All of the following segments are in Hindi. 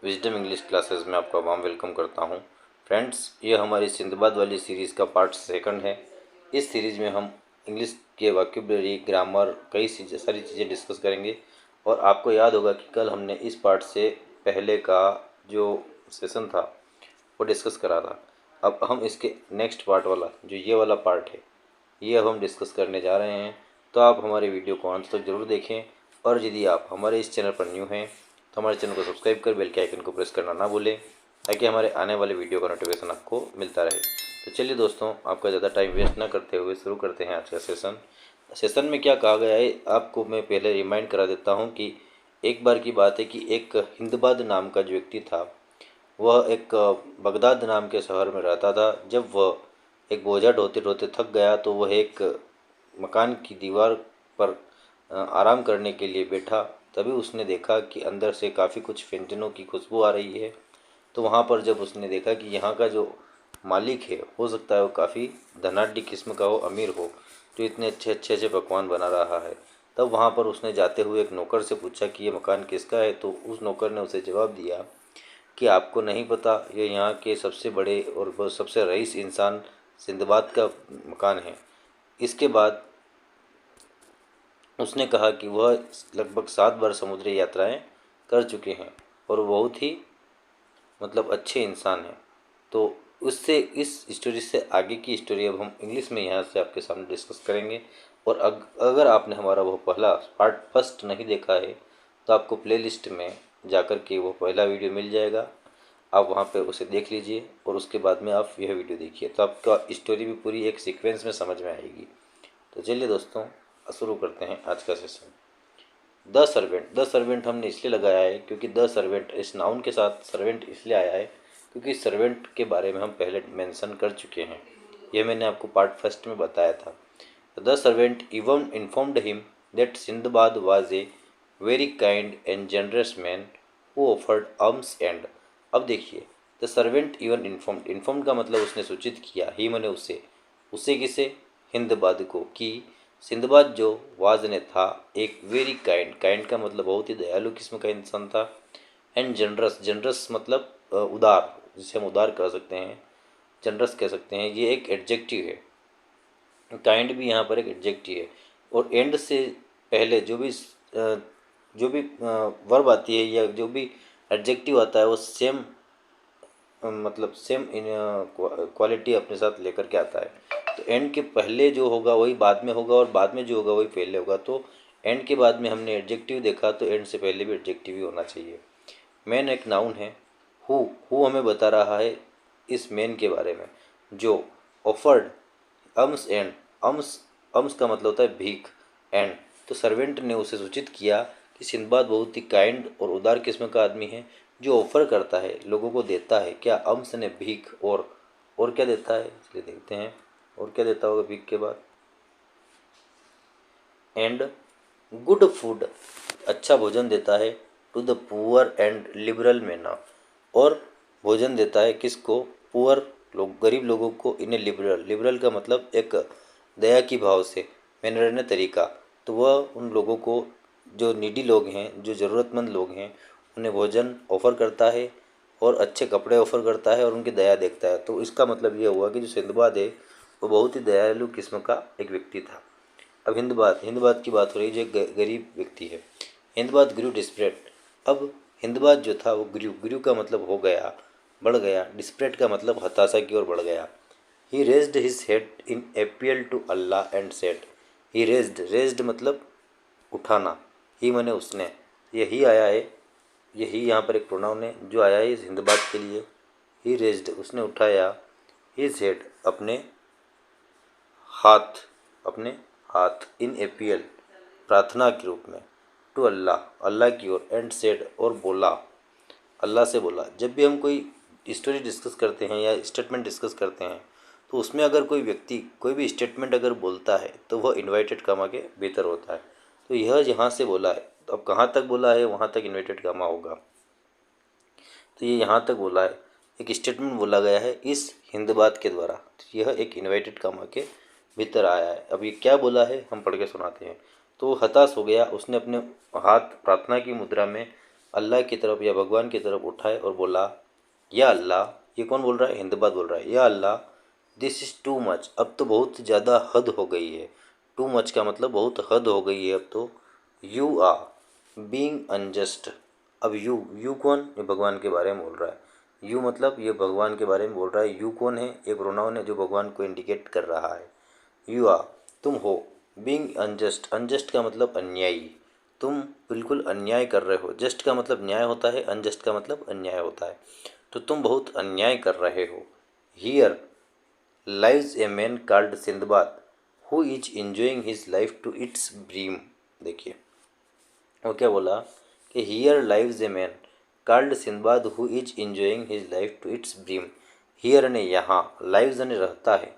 विजडम इंग्लिश क्लासेस में आपका वार्म वेलकम करता हूं। फ्रेंड्स, ये हमारी सिंदबाद वाली सीरीज़ का पार्ट सेकंड है। इस सीरीज़ में हम इंग्लिश के वोकैबुलरी, ग्रामर, कई सारी चीज़ें डिस्कस करेंगे। और आपको याद होगा कि कल हमने इस पार्ट से पहले का जो सेशन था वो डिस्कस करा था। अब हम इसके नेक्स्ट पार्ट वाला, जो ये वाला पार्ट है, ये अब हम डिस्कस करने जा रहे हैं। तो आप हमारे वीडियो को अंत तक जरूर देखें। और यदि आप हमारे इस चैनल पर न्यू हैं तो हमारे चैनल को सब्सक्राइब कर बेल के आइकन को प्रेस करना ना भूलें, ताकि हमारे आने वाले वीडियो का नोटिफिकेशन आपको मिलता रहे। तो चलिए दोस्तों, आपका ज़्यादा टाइम वेस्ट ना करते हुए शुरू करते हैं आज का सेशन में क्या कहा गया है आपको मैं पहले रिमाइंड करा देता हूँ कि एक बार की बात है कि एक हिंदबाद नाम का जो व्यक्ति था, वह एक बगदाद नाम के शहर में रहता था। जब वह एक बोझा ढोते ढोते थक गया तो वह एक मकान की दीवार पर आराम करने के लिए बैठा। तभी उसने देखा कि अंदर से काफ़ी कुछ व्यंजनों की खुशबू आ रही है। तो वहाँ पर जब उसने देखा कि यहाँ का जो मालिक है, हो सकता है वो काफ़ी धनाढ़ किस्म का हो, अमीर हो, जो इतने अच्छे अच्छे पकवान बना रहा है। तब वहाँ पर उसने जाते हुए एक नौकर से पूछा कि ये मकान किसका है। तो उस नौकर ने उसे जवाब दिया कि आपको नहीं पता, ये यहाँ के सबसे बड़े और सबसे रईस इंसान सिंदबाद का मकान है। इसके बाद उसने कहा कि वह लगभग 7 बार समुद्री यात्राएं कर चुके हैं और वो बहुत ही अच्छे इंसान हैं। तो उससे इस स्टोरी से आगे की स्टोरी अब हम इंग्लिश में यहाँ से आपके सामने डिस्कस करेंगे। और अगर आपने हमारा वो पहला पार्ट फर्स्ट नहीं देखा है तो आपको प्लेलिस्ट में जाकर के वो पहला वीडियो मिल जाएगा। आप वहाँ पे उसे देख लीजिए और उसके बाद में आप यह वीडियो देखिए, तो आपका स्टोरी भी पूरी एक सीक्वेंस में समझ में आएगी। तो चलिए दोस्तों, शुरू करते हैं आज का सेशन। द सर्वेंट हमने इसलिए लगाया है क्योंकि द सर्वेंट इस नाउन के साथ सर्वेंट इसलिए आया है क्योंकि सर्वेंट के बारे में हम पहले मेंशन कर चुके हैं। यह मैंने आपको पार्ट फर्स्ट में बताया था। The servant even informed him that Sinbad was a very kind and generous man who offered arms and. अब देखिए, द सर्वेंट इवन इन्फॉर्म्ड का मतलब उसने सूचित किया, ही मैंने उसे, उसे किसे, हिंदबाद को, कि सिंदबाद जो वाज ने था एक वेरी काइंड का मतलब बहुत ही दयालु किस्म का इंसान था। एंड जनरस मतलब उदार, जिसे हम उदार कह सकते हैं, जनरस कह सकते हैं। ये एक एडजेक्टिव है, काइंड भी यहाँ पर एक एडजेक्टिव है। और एंड से पहले जो भी वर्ब आती है या जो भी एडजेक्टिव आता है वो सेम सेम क्वालिटी अपने साथ लेकर के आता है। तो एंड के पहले जो होगा वही बाद में होगा और बाद में जो होगा वही पहले होगा। तो एंड के बाद में हमने एडजेक्टिव देखा, तो एंड से पहले भी एडजेक्टिव ही होना चाहिए। मैन एक नाउन है। हु हमें बता रहा है इस मैन के बारे में जो ऑफर्ड अम्स एंड अम्स अम्स का मतलब होता है भीख, एंड तो सर्वेंट ने उसे सूचित किया कि सिंदबाद बहुत ही काइंड और उदार किस्म का आदमी है जो ऑफर करता है, लोगों को देता है। क्या अम्स ने भीख और क्या देता है, इसलिए देखते हैं और क्या देता होगा भीख के बाद। एंड गुड फूड, अच्छा भोजन देता है, to the poor and liberal man, और भोजन देता है किसको, पुअर लोग, गरीब लोगों को, इन्हें लिबरल का मतलब एक दया की भाव से, मैनर ने तरीका। तो वह उन लोगों को, जो नीडी लोग हैं, जो ज़रूरतमंद लोग हैं, उन्हें भोजन ऑफ़र करता है और अच्छे कपड़े ऑफ़र करता है और उनकी दया देखता है। तो इसका मतलब यह हुआ कि जो सिंदबाद है वो बहुत ही दयालु किस्म का एक व्यक्ति था। अब हिंदबाद की बात हो रही है, जो एक गरीब व्यक्ति है। हिंदबाद ग्रू डिस्परेट। अब हिंदबाद जो था वो ग्रू का मतलब हो गया, बढ़ गया। डिस्परेट का मतलब हताशा की ओर बढ़ गया। He raised his head in appeal to Allah and said. He raised मतलब उठाना, ही मने उसने, यही आया है, यही यहाँ पर एक प्रोनाउन है जो आया है इस हिंदबाद के लिए। ही रेज्ड, उसने उठाया, हिज हेड, हाथ अपने हाथ, इन एपीएल, प्रार्थना के रूप में, टू अल्लाह, अल्लाह की ओर, एंड सेड, और बोला, अल्लाह से बोला। जब भी हम कोई स्टोरी डिस्कस करते हैं या स्टेटमेंट डिस्कस करते हैं तो उसमें अगर कोई व्यक्ति कोई भी स्टेटमेंट अगर बोलता है तो वह इन्वाइटेड कामा के भीतर होता है। तो यह यहाँ से बोला है, तो अब कहाँ तक बोला है, वहाँ तक इन्वाइटेड कामा होगा। तो ये यहाँ तक बोला है, एक स्टेटमेंट बोला गया है इस हिंदबाद के द्वारा, तो यह एक इन्वाइटेड कामा के भीतर आया है। अब ये क्या बोला है हम पढ़ के सुनाते हैं। तो हताश हो गया, उसने अपने हाथ प्रार्थना की मुद्रा में अल्लाह की तरफ या भगवान की तरफ उठाए और बोला, या अल्लाह, ये कौन बोल रहा है? हिंदबाद बोल रहा है, या अल्लाह, दिस इज़ टू मच, अब तो बहुत ज़्यादा हद हो गई है। टू मच का मतलब बहुत हद हो गई है अब तो। You are being unjust. अब यू कौन? ये भगवान के बारे में बोल रहा है। यू मतलब ये भगवान के बारे में बोल रहा है। यू कौन है? ये प्रोनाउन है जो भगवान को इंडिकेट कर रहा है। यू आर, तुम हो, बीइंग अनजस्ट, अनजस्ट का मतलब अन्यायी, तुम बिल्कुल अन्याय कर रहे हो। जस्ट का मतलब न्याय होता है, अनजस्ट का मतलब अन्याय होता है। तो तुम बहुत अन्याय कर रहे हो। Here lives a man called Sindbad who is enjoying his life to its brim. देखिए वो क्या बोला कि here lives a man called Sindbad who is enjoying his life to its brim. Here ने यहाँ, लाइव्स ने रहता है,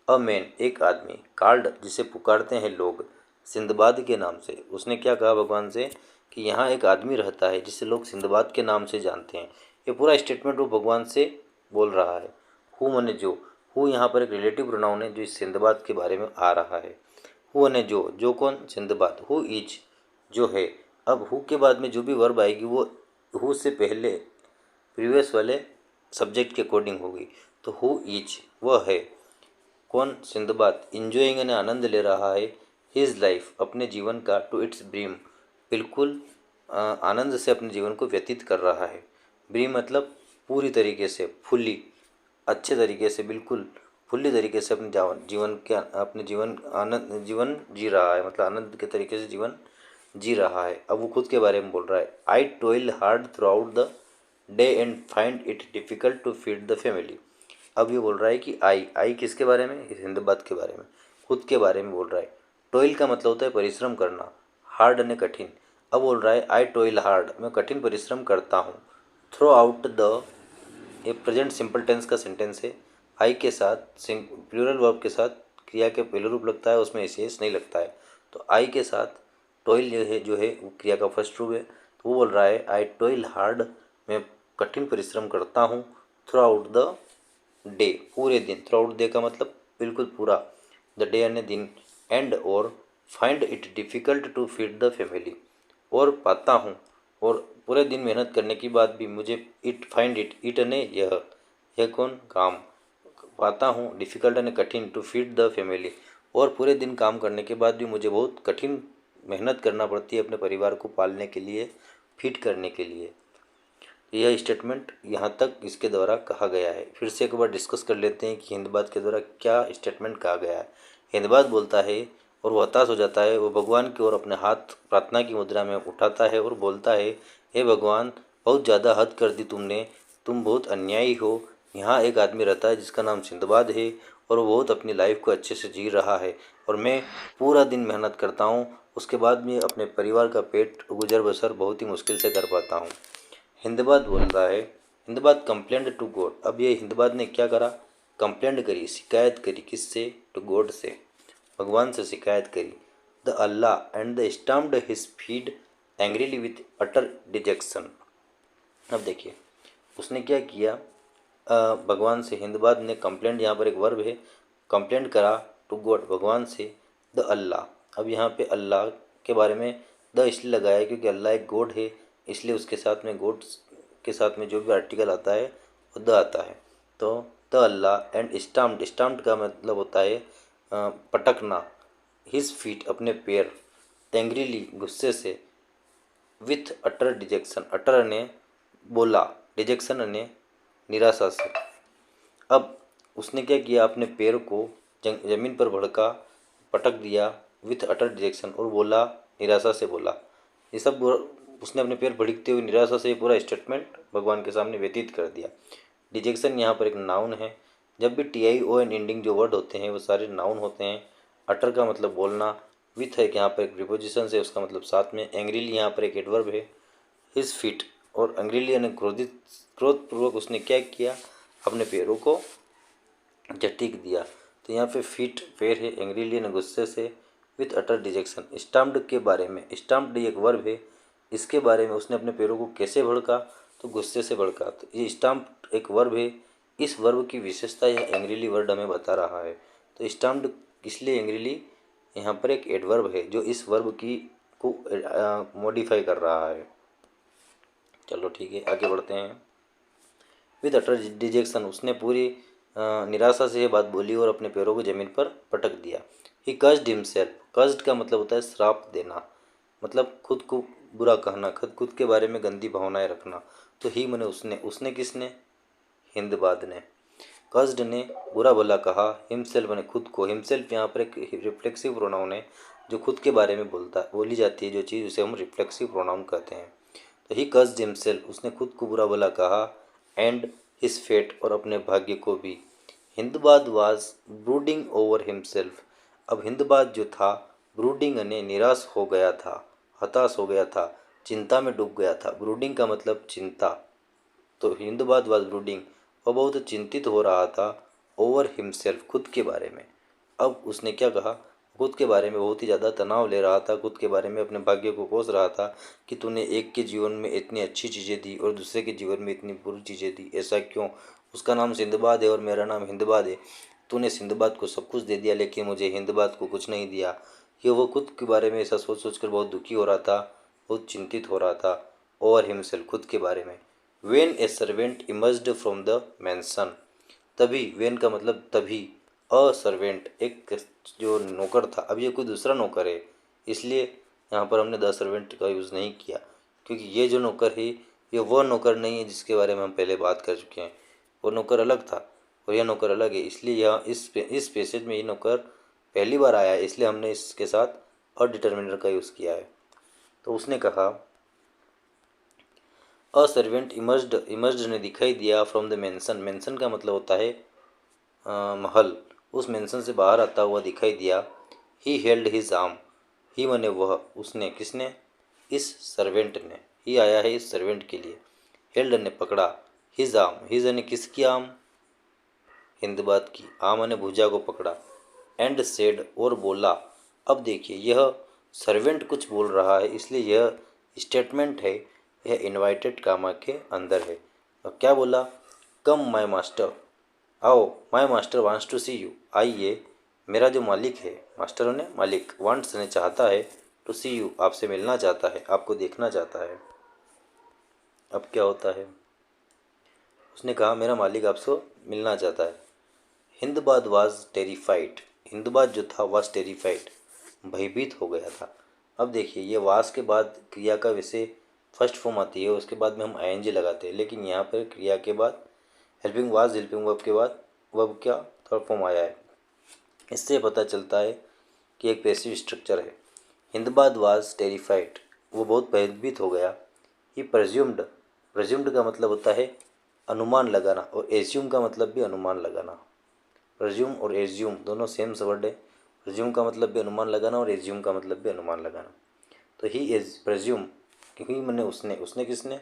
अ मैन एक आदमी, कॉल्ड जिसे पुकारते हैं लोग, सिंदबाद के नाम से। उसने क्या कहा भगवान से कि यहाँ एक आदमी रहता है जिसे लोग सिंदबाद के नाम से जानते हैं। ये पूरा स्टेटमेंट वो भगवान से बोल रहा है। हु मने जो, हु यहाँ पर एक रिलेटिव प्रोनाउन है जो इस सिंदबाद के बारे में आ रहा है। हु ने जो कौन? सिंदबाद। हु इज, जो है। अब हु के बाद में जो भी वर्ब आएगी वो हु से पहले प्रीवियस वाले सब्जेक्ट के अकॉर्डिंग होगी। तो हु इज, वह है कौन? सिंदबाद। इंजॉइंग यानी आनंद ले रहा है, हिज लाइफ अपने जीवन का, टू इट्स ब्रीम बिल्कुल आनंद से अपने जीवन को व्यतीत कर रहा है। ब्रीम मतलब पूरी तरीके से, फुल्ली, अच्छे तरीके से, बिल्कुल फुल्ली तरीके से अपने जीवन के, अपने जीवन आनंद जीवन जी रहा है, मतलब आनंद के तरीके से जीवन जी रहा है। अब वो खुद के बारे में बोल रहा है। I toil hard throughout the day and find it difficult to feed the family. अब ये बोल रहा है कि आई किसके बारे में? हिंदबाद के बारे में, खुद के बारे में बोल रहा है। टोइल का मतलब होता है परिश्रम करना, हार्ड यानी कठिन। अब बोल रहा है आई टोइल हार्ड, मैं कठिन परिश्रम करता हूँ। थ्रो आउट द, ये प्रेजेंट सिंपल टेंस का सेंटेंस है। आई के साथ प्लूरल वर्ब के साथ क्रिया के पहले रूप लगता है, उसमें एस नहीं लगता है। तो आई के साथ टोइल जो है वो क्रिया का फर्स्ट रूप है। तो वो बोल रहा है आई टोइल हार्ड, मैं कठिन परिश्रम करता हूँ। थ्रू आउट द डे, पूरे दिन। थ्रू आउट डे का मतलब बिल्कुल पूरा, द डे यानी दिन, एंड और find it difficult to feed the family, और पाता हूँ, और पूरे दिन मेहनत करने के बाद भी मुझे फाइंड इट ने यह कौन? काम, पाता हूँ, डिफ़िकल्ट यानी कठिन, टू फीड द फैमिली, और पूरे दिन काम करने के बाद भी मुझे बहुत कठिन मेहनत करना पड़ती है अपने परिवार को पालने के लिए, फीड करने के लिए। यह स्टेटमेंट यहाँ तक इसके द्वारा कहा गया है। फिर से एक बार डिस्कस कर लेते हैं कि हिंदबाद के द्वारा क्या स्टेटमेंट कहा गया है। हिंदबाद बोलता है और वो हताश हो जाता है, वो भगवान की ओर अपने हाथ प्रार्थना की मुद्रा में उठाता है और बोलता है, हे भगवान, बहुत ज़्यादा हद कर दी तुमने, तुम बहुत अन्यायी हो। यहाँ एक आदमी रहता है जिसका नाम सिंदबाद है, और वो बहुत अपनी लाइफ को अच्छे से जी रहा है, और मैं पूरा दिन मेहनत करता हूँ, उसके बाद मैं अपने परिवार का पेट गुजर बसर बहुत ही मुश्किल से कर पाता हूँ। हिंदबाद बोल रहा है, हिंदबाद कंप्लेंट टू गॉड। अब ये हिंदबाद ने क्या करा? कंप्लेंट करी, शिकायत करी। किससे? टू गॉड से, भगवान से शिकायत करी। The Allah and the stumped his feed angrily with utter detection. अब देखिए उसने क्या किया, भगवान से हिंदबाद ने कंप्लेंट, यहाँ पर एक वर्ब है, कंप्लेंट करा टू गॉड, भगवान से। द अल्लाह, अब यहाँ पे अल्लाह के बारे में द इसलिए लगाया है क्योंकि अल्लाह एक गॉड है, इसलिए उसके साथ में गॉड के साथ में जो भी आर्टिकल आता है वो द आता है। तो the Allah and stumped, stumped का मतलब होता है पटकना, हिज फीट अपने पैर, एंग्रीली गुस्से से, विथ अटर डिजेक्शन, अटर ने बोला, डिजेक्शन ने निराशा से। अब उसने क्या किया, अपने पैर को जमीन पर भड़का, पटक दिया, विथ अटर डिजेक्शन, और बोला, निराशा से बोला। ये सब उसने अपने पैर भड़कते हुए निराशा से ये पूरा स्टेटमेंट भगवान के सामने व्यतीत कर दिया। डिजेक्शन यहाँ पर एक नाउन है। जब भी TION एंडिंग जो वर्ड होते हैं वो सारे नाउन होते हैं। अटर का मतलब बोलना, विथ है कि यहाँ पर एक प्रीपोजिशन है, उसका मतलब साथ में। एंग्रीली यहाँ पर एक एडवर्ब है, हिज फीट, और एंग्रीली यानी क्रोधपूर्वक उसने क्या किया, अपने पैरों को झटक दिया। तो यहाँ पे फीट पैर है, एंग्रीली यानी गुस्से से, विथ अटर डिजेक्शन। स्टम्प्ड के बारे में, स्टम्प्ड एक वर्ब है, इसके बारे में उसने अपने पैरों को कैसे भड़का, तो गुस्से से भड़का। तो ये स्टम्प्ड एक वर्ब है, इस वर्ब की विशेषता यह एंग्रीली वर्ड हमें बता रहा है। तो स्टम्प्ड इसलिए एंग्रीली यहाँ पर एक एडवर्ब है जो इस वर्ब की को मॉडिफाई कर रहा है। चलो ठीक है, आगे बढ़ते हैं। विद अटर डिजेक्शन, उसने पूरी निराशा से ये बात बोली और अपने पैरों को जमीन पर पटक दिया। ही कस्ड हिमसेल्फ, कस्ड का मतलब होता है श्राप देना, मतलब खुद को बुरा कहना, खुद के बारे में गंदी भावनाएं रखना। तो ही मैंने उसने किसने? हिंदबाद ने। कस्ड ने बुरा भला कहा, हिमसेल्फ ने खुद को। हिमसेल्फ यहाँ पर एक रिफ्लेक्सिव प्रोनाउन है, जो खुद के बारे में बोली जाती है जो चीज़, उसे हम रिफ्लेक्सिव प्रोनाउन कहते हैं। तो ही कस्ड हिमसेल्फ, उसने खुद को बुरा भला कहा, एंड हिज फेट, और अपने भाग्य को भी। Hindbad was brooding over himself, अब हिंदबाद जो था ब्रूडिंग यानी निराश हो गया था, हताश हो गया था, चिंता में डूब गया था। ब्रूडिंग का मतलब चिंता। तो हिंदबाद वाज ब्रूडिंग, वह बहुत चिंतित हो रहा था, ओवर हिमसेल्फ, खुद के बारे में। अब उसने क्या कहा? खुद के बारे में बहुत ही ज़्यादा तनाव ले रहा था, खुद के बारे में अपने भाग्य को कोस रहा था कि तूने एक के जीवन में इतनी अच्छी चीज़ें दी और दूसरे के जीवन में इतनी बुरी चीज़ें दी, ऐसा क्यों? उसका नाम सिंदबाद है और मेरा नाम हिंदबाद है। तूने सिंदबाद को सब कुछ दे दिया लेकिन मुझे हिंदबाद को कुछ नहीं दिया। ये वो खुद के बारे में ऐसा सोच सोच कर बहुत दुखी हो रहा था, बहुत चिंतित हो रहा था, ओवर हिमसेल्फ, खुद के बारे में। When a servant emerged from the mansion, तभी, वेन का मतलब तभी, अ सर्वेंट एक जो नौकर था, अब ये कोई दूसरा नौकर है, इसलिए यहाँ पर हमने द सर्वेंट का यूज़ नहीं किया, क्योंकि ये जो नौकर है ये वह नौकर नहीं है जिसके बारे में हम पहले बात कर चुके हैं। वो नौकर अलग था और यह नौकर अलग है, इसलिए यहाँ इस पैसेज में ये नौकर पहली बार आया है, इसलिए हमने इसके साथ अ डिटर्मिनर का यूज़ किया है। तो उसने कहा, अ सर्वेंट इमर्ज्ड, इमर्ज्ड ने दिखाई दिया फ्रॉम द मेंशन, मेंशन का मतलब होता है महल, उस मेंशन से बाहर आता हुआ दिखाई दिया। ही हेल्ड हिज आर्म, ही मने वह, उसने, किसने? इस सर्वेंट ने, ही आया है इस सर्वेंट के लिए। हेल्ड ने पकड़ा, हिज आर्म, हिज ने किसकी आर्म? हिंदबाद की। आर्म ने भुजा को पकड़ा। एंड सेड, और बोला। अब देखिए यह सर्वेंट कुछ बोल रहा है, इसलिए यह स्टेटमेंट है, यह इनवाइटेड कामा के अंदर है। और क्या बोला? कम माय मास्टर, आओ, my master wants to see you, आइए, मेरा जो मालिक है, मास्टर ने मालिक, वांट्स ने चाहता है, टू सी यू, आपसे मिलना चाहता है, आपको देखना चाहता है। अब क्या होता है? उसने कहा मेरा मालिक आपसे मिलना चाहता है। हिंदबाद वाज टेरिफाइड, हिंदबाद जो था वाज टेरिफाइड, भयभीत हो गया था। अब देखिए ये वास के बाद क्रिया का वैसे फर्स्ट फॉर्म आती है, उसके बाद में हम आईएनजी लगाते हैं, लेकिन यहाँ पर क्रिया के बाद हेल्पिंग वाज, हेल्पिंग वर्ब के बाद वर्ब क्या थर्ड फॉर्म आया है। इससे पता चलता है कि एक पैसिव स्ट्रक्चर है। हिंदबाद वाज टेरिफाइड, वो बहुत भयभीत हो गया। ही प्रज्यूम्ड, प्रज्यूम्ड का मतलब होता है अनुमान लगाना, और एज्यूम का मतलब भी अनुमान लगाना। प्रज्यूम और एज्यूम दोनों सेम वर्ड है। प्रज्यूम का मतलब भी अनुमान लगाना और एज्यूम का मतलब भी अनुमान लगाना। तो ही इज प्रज्यूम, क्योंकि मैंने उसने, उसने किसने?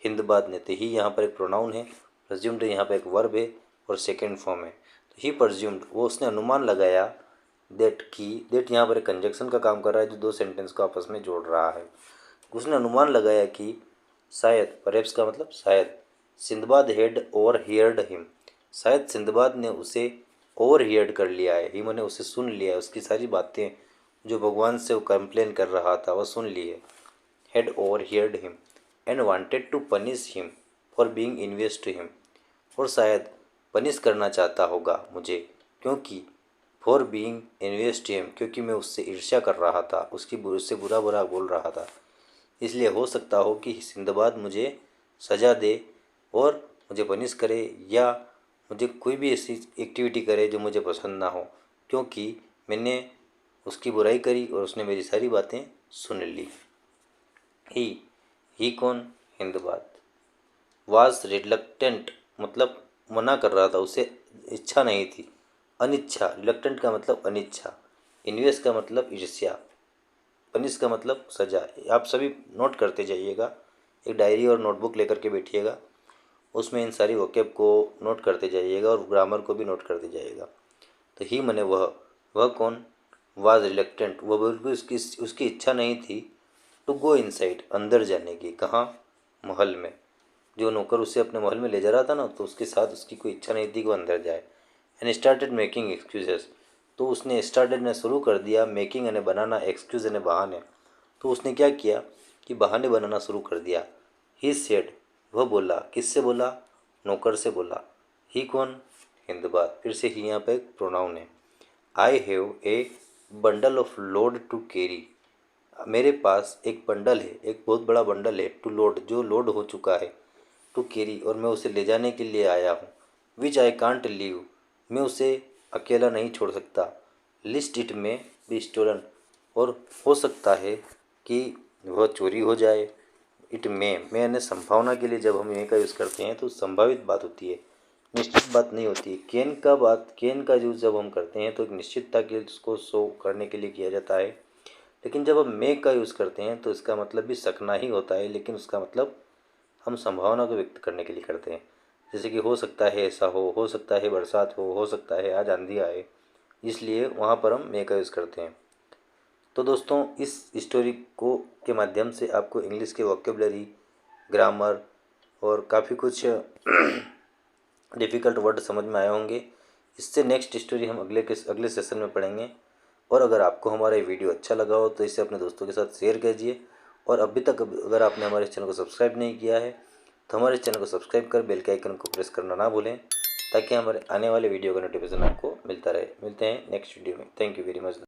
हिंदबाद ने। तो ही यहाँ पर एक प्रोनाउन है, प्रज्यूम्ड यहाँ पर एक वर्ब है और सेकेंड फॉर्म है। तो ही प्रज्यूम्ड, वो उसने अनुमान लगाया, दैट की, दैट यहाँ पर एक कंजक्शन का काम कर रहा है जो दो सेंटेंस को आपस में जोड़ रहा है। उसने अनुमान लगाया कि शायद, परेप्स का मतलब शायद, Sinbad head over heard him, शायद सिंदबाद ने उसे ओवर हियर्ड कर लिया है, हिम ने उसे सुन लिया है, उसकी सारी बातें जो भगवान से वो कंप्लेन कर रहा था वह सुन ली है। Had overheard him and wanted to punish him for being envious to him, और शायद पनिश करना चाहता होगा मुझे, क्योंकि for being envious to him, क्योंकि मैं उससे ईर्ष्या कर रहा था, उससे बुरा बुरा बोल रहा था, इसलिए हो सकता हो कि सिंदबाद मुझे सज़ा दे और मुझे पनिश करे, या मुझे कोई भी ऐसी एक्टिविटी करे जो मुझे पसंद ना हो, क्योंकि मैंने उसकी बुराई करी और उसने मेरी सारी बातें सुन ली। ही कौन? हिंदबाद। वाज रिलक्टेंट, मतलब मना कर रहा था, उसे इच्छा नहीं थी, अनिच्छा, रिलक्टेंट का मतलब अनिच्छा, इन्वेस का मतलब ईर्ष्या, पनिश का मतलब सजा। आप सभी नोट करते जाइएगा, एक डायरी और नोटबुक लेकर के बैठिएगा, उसमें इन सारी वोकेब को नोट करते जाइएगा और ग्रामर को भी नोट करते जाइएगा। तो ही मने वह कौन? वाज रिलक्टेंट, वह बिल्कुल उसकी इच्छा नहीं थी, टू गो इनसाइड, अंदर जाने की। कहाँ? महल में। जो नौकर उसे अपने महल में ले जा रहा था ना, तो उसके साथ उसकी कोई इच्छा नहीं थी कि वो अंदर जाए। एंड स्टार्टेड मेकिंग एक्सक्यूजेस, तो उसने स्टार्टेड ने शुरू कर दिया, मेकिंग यानी बनाना, एक्सक्यूज यानी बहाने। तो उसने क्या किया कि बहाने बनाना शुरू कर दिया। ही सेड, वह बोला, किससे बोला? नौकर से बोला। ही कौन? हिंदबाद। फिर से ही यहाँ पे एक प्रोनाउन है। I have a bundle of load to carry, मेरे पास एक बंडल है, एक बहुत बड़ा बंडल है, टू लोड, जो लोड हो चुका है, टू कैरी, और मैं उसे ले जाने के लिए आया हूँ। विच आई कांट लीव, मैं उसे अकेला नहीं छोड़ सकता। लिस्ट इट में बी स्टोलन, और हो सकता है कि वह चोरी हो जाए। इट में यानी संभावना के लिए जब हम ये का यूज़ करते हैं तो संभावित बात होती है, निश्चित बात नहीं होती है। कैन का यूज़ जब हम करते हैं तो एक निश्चितता के उसको शो करने के लिए किया जाता है। लेकिन जब हम मे का यूज़ करते हैं तो इसका मतलब भी सकना ही होता है, लेकिन उसका मतलब हम संभावना को व्यक्त करने के लिए करते हैं। जैसे कि हो सकता है ऐसा हो सकता है बरसात हो सकता है आज आंधी आए, इसलिए वहाँ पर हम मे का यूज़ करते हैं। तो दोस्तों, इस स्टोरी को के माध्यम से आपको इंग्लिश के वोकेबलरी, ग्रामर और काफ़ी कुछ डिफ़िकल्ट वर्ड समझ में आए होंगे। इससे नेक्स्ट स्टोरी हम अगले सेशन में पढ़ेंगे। और अगर आपको हमारा ये वीडियो अच्छा लगा हो तो इसे अपने दोस्तों के साथ शेयर कीजिए। और अभी तक अगर आपने हमारे चैनल को सब्सक्राइब नहीं किया है तो हमारे चैनल को सब्सक्राइब कर बेल के आइकन को प्रेस करना ना भूलें, ताकि हमारे आने वाले वीडियो का नोटिफिकेशन आपको मिलता रहे। मिलते हैं नेक्स्ट वीडियो में। Thank you very much.